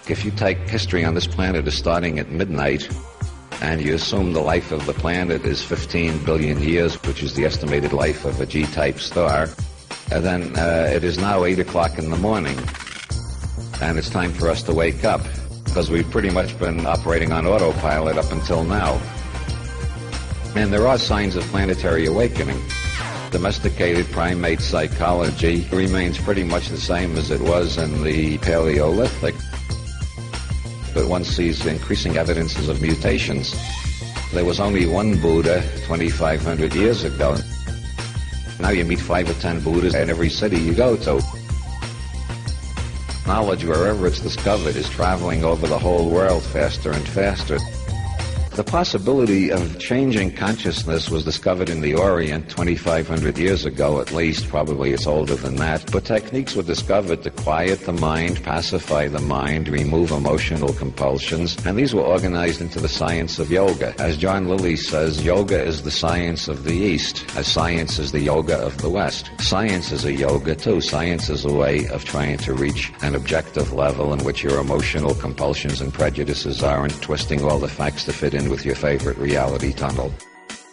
If you take history on this planet as starting at midnight, and you assume the life of the planet is 15 billion years, which is the estimated life of a G-type star, then it is now 8 o'clock in the morning, and it's time for us to wake up, because we've pretty much been operating on autopilot up until now. And there are signs of planetary awakening. Domesticated primate psychology remains pretty much the same as it was in the Paleolithic, but one sees increasing evidences of mutations. There was only one Buddha 2,500 years ago. Now you meet 5 or 10 Buddhas in every city you go to. Knowledge, wherever it's discovered, is traveling over the whole world faster and faster. The possibility of changing consciousness was discovered in the Orient 2,500 years ago at least. Probably it's older than that. But techniques were discovered to quiet the mind, pacify the mind, remove emotional compulsions, and these were organized into the science of yoga. As John Lilly says, yoga is the science of the East, as science is the yoga of the West. Science is a yoga too. Science is a way of trying to reach an objective level in which your emotional compulsions and prejudices aren't twisting all the facts to fit in with your favorite reality tunnel.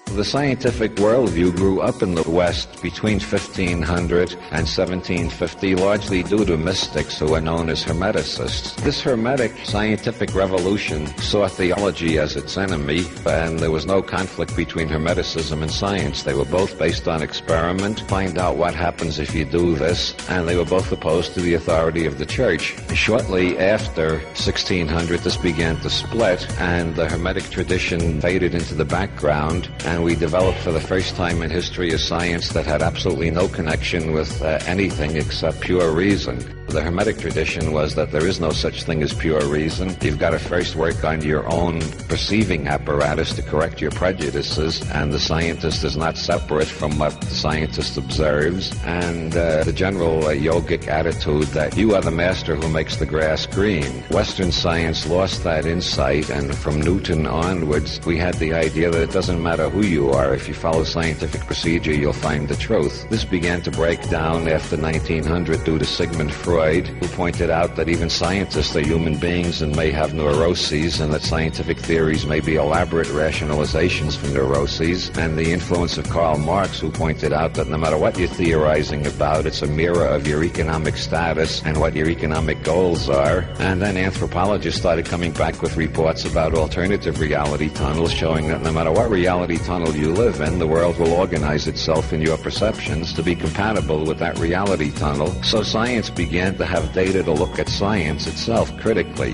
The scientific worldview grew up in the West between 1500 and 1750, largely due to mystics who are known as Hermeticists. This Hermetic scientific revolution saw theology as its enemy, and there was no conflict between Hermeticism and science. They were both based on experiment, find out what happens if you do this, and they were both opposed to the authority of the church. Shortly after 1600, this began to split, and the Hermetic tradition faded into the background, and we developed for the first time in history a science that had absolutely no connection with anything except pure reason. The Hermetic tradition was that there is no such thing as pure reason. You've got to first work on your own perceiving apparatus to correct your prejudices, and the scientist is not separate from what the scientist observes, and the general yogic attitude that you are the master who makes the grass green. Western science lost that insight, and from Newton onwards, we had the idea that it doesn't matter who you are. If you follow scientific procedure, you'll find the truth. This began to break down after 1900 due to Sigmund Freud, who pointed out that even scientists are human beings and may have neuroses, and that scientific theories may be elaborate rationalizations for neuroses, and the influence of Karl Marx, who pointed out that no matter what you're theorizing about, it's a mirror of your economic status and what your economic goals are. And then anthropologists started coming back with reports about alternative reality tunnels, showing that no matter what reality tunnel you live in, the world will organize itself in your perceptions to be compatible with that reality tunnel. So science began to have data to look at science itself critically.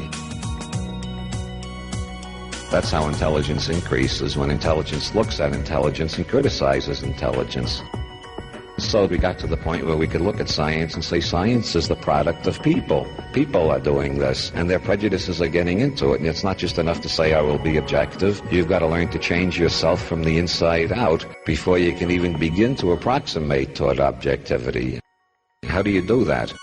That's how intelligence increases, when intelligence looks at intelligence and criticizes intelligence. So we got to the point where we could look at science and say science is the product of people. People are doing this, and their prejudices are getting into it. And it's not just enough to say, I will be objective. You've got to learn to change yourself from the inside out before you can even begin to approximate toward objectivity. How do you do that?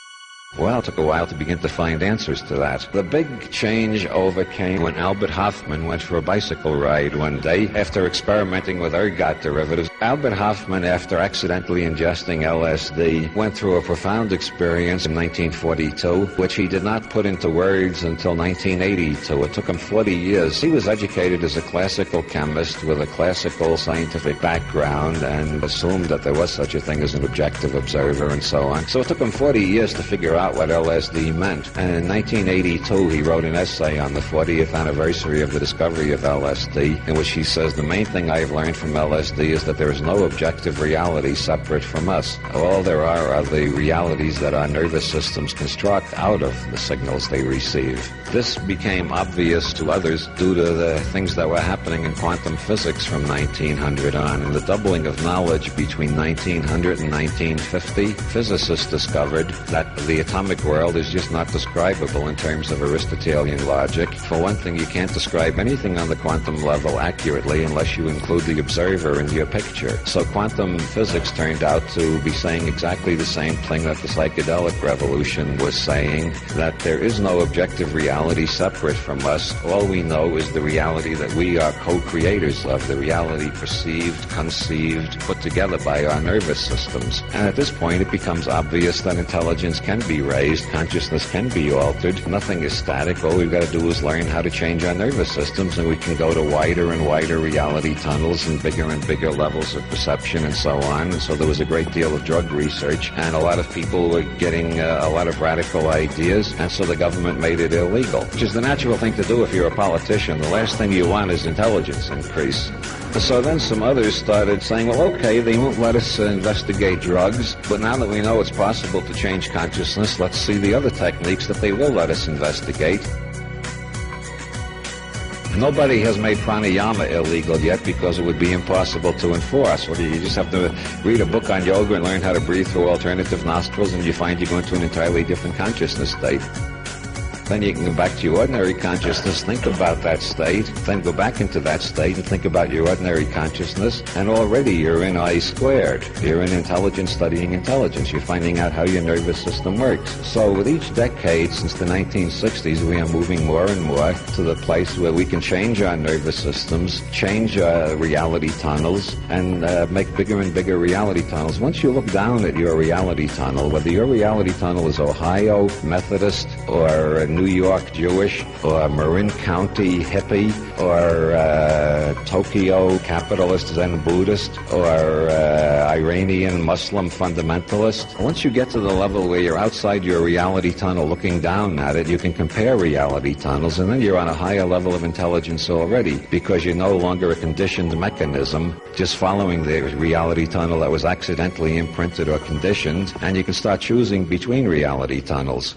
Well, it took a while to begin to find answers to that. The big change came when Albert Hofmann went for a bicycle ride one day after experimenting with ergot derivatives. Albert Hofmann, after accidentally ingesting LSD, went through a profound experience in 1942, which he did not put into words until 1982. It took him 40 years. He was educated as a classical chemist with a classical scientific background and assumed that there was such a thing as an objective observer and so on. So it took him 40 years to figure out what LSD meant. And in 1982, he wrote an essay on the 40th anniversary of the discovery of LSD, in which he says, the main thing I've learned from LSD is that there is no objective reality separate from us. All there are the realities that our nervous systems construct out of the signals they receive. This became obvious to others due to the things that were happening in quantum physics from 1900 on. In the doubling of knowledge between 1900 and 1950, physicists discovered that the atomic world is just not describable in terms of Aristotelian logic. For one thing, you can't describe anything on the quantum level accurately unless you include the observer in your picture. nature. So quantum physics turned out to be saying exactly the same thing that the psychedelic revolution was saying, that there is no objective reality separate from us. All we know is the reality that we are co-creators of, the reality perceived, conceived, put together by our nervous systems. And at this point, it becomes obvious that intelligence can be raised, consciousness can be altered. Nothing is static. All we've got to do is learn how to change our nervous systems, and we can go to wider and wider reality tunnels and bigger levels of perception and so on. And so there was a great deal of drug research, and a lot of people were getting a lot of radical ideas, and so the government made it illegal, which is the natural thing to do if you're a politician. The last thing you want is intelligence increase. So then some others started saying, well, okay, they won't let us investigate drugs, but now that we know it's possible to change consciousness, let's see the other techniques that they will let us investigate. Nobody has made pranayama illegal yet because it would be impossible to enforce. Well, you just have to read a book on yoga and learn how to breathe through alternative nostrils, and you find you go into an entirely different consciousness state. Then you can go back to your ordinary consciousness, think about that state, then go back into that state and think about your ordinary consciousness, and already you're in I squared. You're in intelligence studying intelligence. You're finding out how your nervous system works. So with each decade since the 1960s, we are moving more and more to the place where we can change our nervous systems, change our reality tunnels, and make bigger and bigger reality tunnels. Once you look down at your reality tunnel, whether your reality tunnel is Ohio Methodist or New York Jewish or Marin County hippie or Tokyo capitalist Zen Buddhist or Iranian Muslim fundamentalist, once you get to the level where you're outside your reality tunnel looking down at it, you can compare reality tunnels, and then you're on a higher level of intelligence already, because you're no longer a conditioned mechanism just following the reality tunnel that was accidentally imprinted or conditioned, and you can start choosing between reality tunnels.